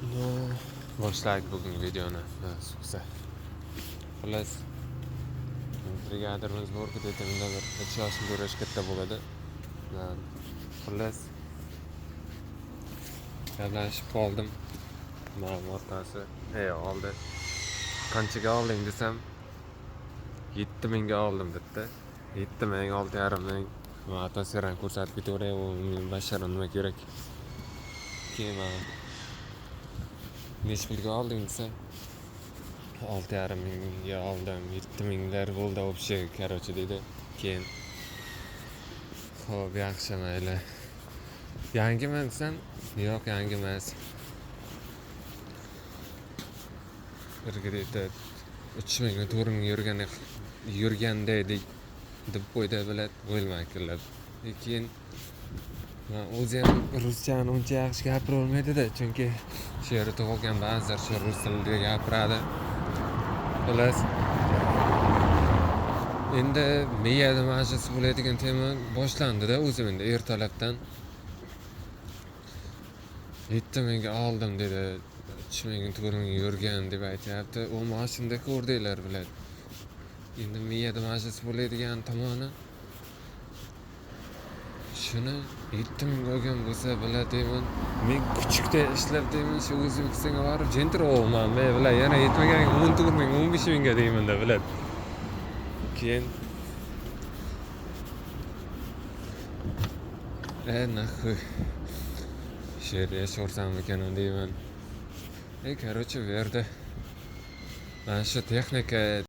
Boshlaylik bugungi videoni. Suqsa. Xullas, brigadirimiz bor ki detemda bir 3 yoshni ko'rish katta bo'ladi. Xullas, gaplashib qoldim. Mana o'rtasi, oldi. Qanchaga olding desam, 7000 ga oldim debdi. 7000, 6,5 ming. Mana seran ko'rsatib ketaveray, u bashara nima kerak. Keyin necha pulga olding desam, 6,5 mingga oldim, 7000lar bo'ldi вообще, короче dedi. Keyin xo'p, yaxshi mayli. Yangimi desam, yo'q, yangi emas. Bir greta 3000 ga 4000 yurganda deb qo'ydi bilat bo'lmakilar. Keyin o'zi ham ruschani uncha yaxshi gapira olmaydi-da, chunki shu yerda tug'ilgan ba'zilar shu rus tilida gapiradi. Xullas, endi miyada majlis bo'ladigan tema boshlandi-da, o'zim endi ertalabdan 7000 ga oldim dedi. 3000 4000 yurgan deb aytyapti. U mashinada ko'rdinglar bilan. Endi miyada majlis bo'ladigan tomoni shuni 7000 ga olgan bo'lsa biladimi, men kuchukda ishlab deyman, shu O'zbekistonga borib jentir olman, men bilan yana yetmagan 14000 15000 ga deyman-da bilad. Keyin naxuy shu yerda yasharsam ekan deyman. Короче, bu yerda mana shu texnika